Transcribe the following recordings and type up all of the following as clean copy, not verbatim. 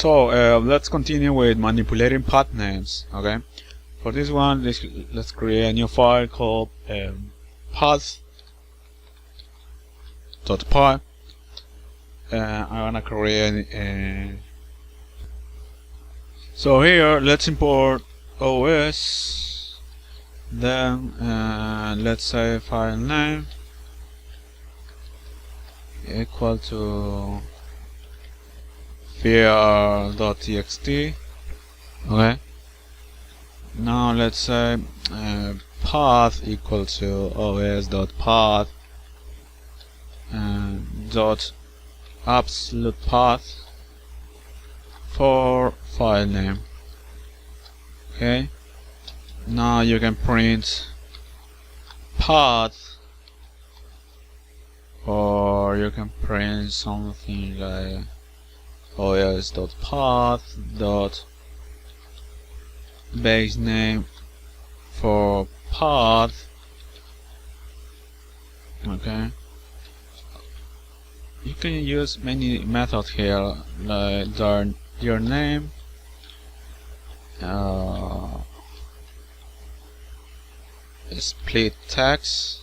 So let's continue with manipulating path names. Okay, for this one, let's create a new file called path.py. I wanna create so here let's import OS, then let's say file name equal to vr.txt. okay, now let's say path equal to os.path dot absolute path for file name. Okay, now you can print path, or you can print something like os.path dot base name for path. Okay, you can use many methods here, like your name, split text,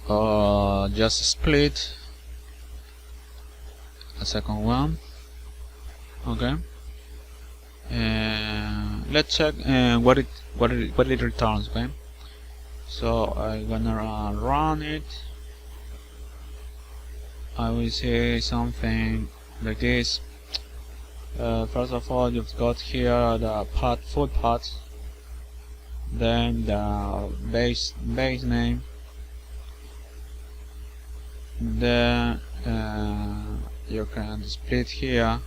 or just split a second one. Okay, let's check what it returns. Okay, so I'm gonna run it. I will say something like this. First of all, you've got here the full path, then the base name, then you can split here,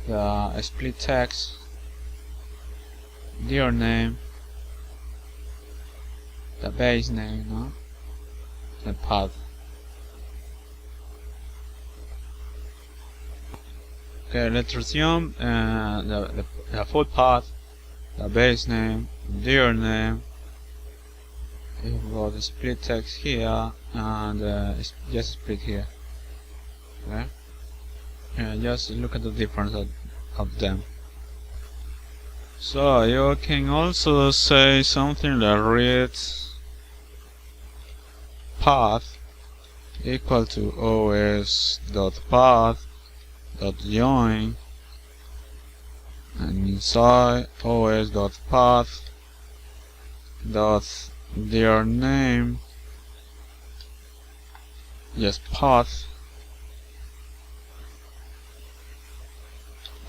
the split text, your name, the base name, no? The path. Okay, let's resume the full path, the base name, your name. You've got the split text here, and it's just split here. Okay, just look at the difference of them. So you can also say something that reads path equal to os.path.join, and inside os.path.their name, yes, path,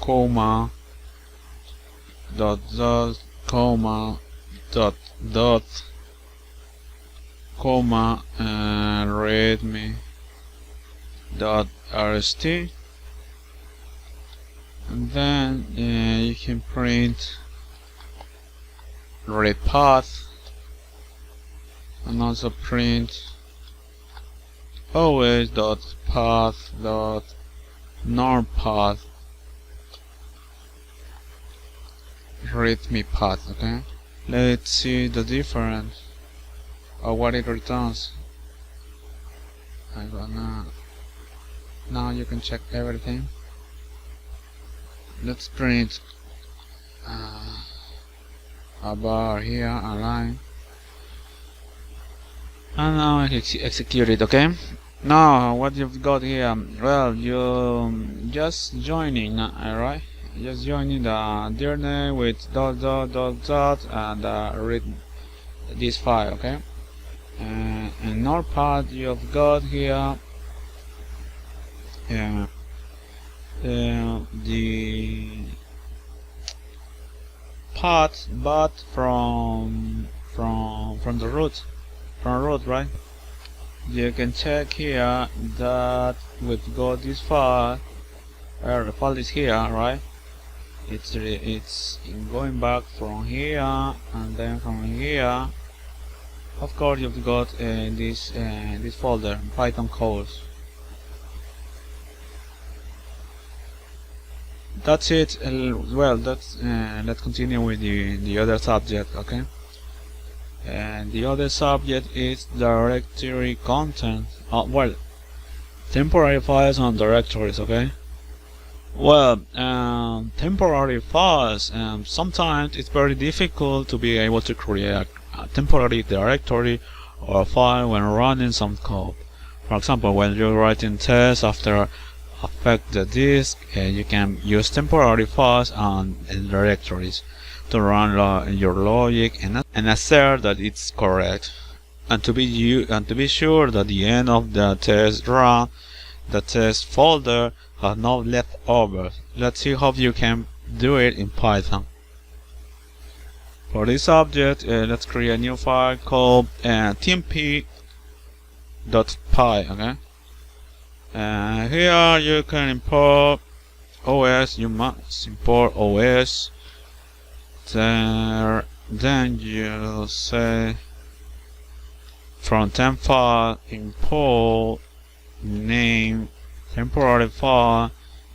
comma, dot, comma, dot, comma, and readme dot rst, and then you can print read path, and also print os.path.normPath readme path. Okay, let's see the difference of what it returns. Now you can check everything. Let's print a bar here, a line, and now I execute it. Okay, now what you've got here, well, you just joining, alright, just joining the dir name with dot and read this file. Okay, and notepad you've got here the path, but from the root, right? You can check here that we've got this file, the file is here, right? It's going back from here, and then from here, of course, you've got this folder, Python codes. That's it. Well, let's continue with the other subject. Okay, and the other subject is directory content. Well, temporary files and directories. Okay. Well, temporary files. Sometimes it's very difficult to be able to create a temporary directory or a file when running some code. For example, when you're writing tests after affect the disk, you can use temporary files and directories to run your logic and assert that it's correct, and to be sure that at the end of the test run, the test folder has no leftovers. Let's see how you can do it in Python. For this object, let's create a new file called tmp.py. Okay. Here you can import OS. You must import OS. Then you say from temp file import name temporary file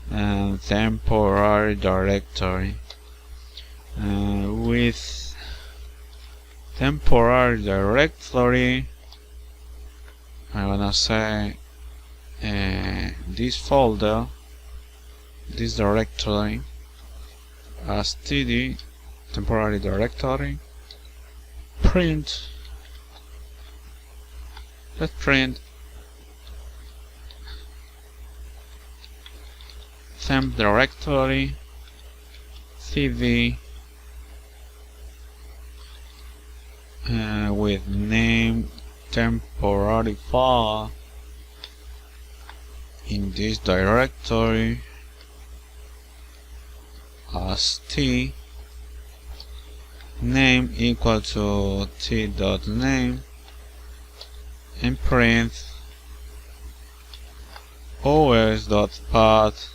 and temporary directory. With temporary directory, I'm gonna say this folder, this directory, std temporary directory, print. Let's print temp directory cd with name temporary file in this directory as t name equal to t.name and print absolute path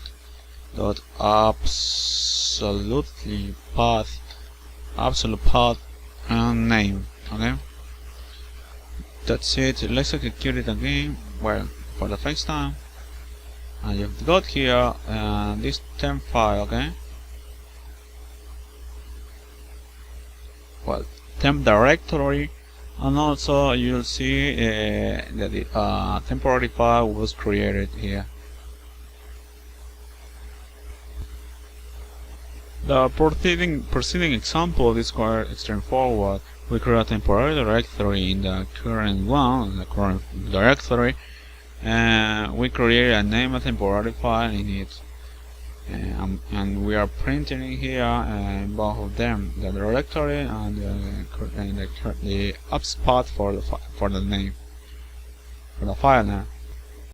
and name. Okay, that's it. Let's execute it again. Well, for the first time, and you've got here this temp file. Okay, well, temp directory, and also you'll see that the temporary file was created here. The preceding example is quite straightforward. We create a temporary directory in the current directory, and we create a name a temporary file in it, and we are printing it here both of them, the directory and the apps path for the name for the file now.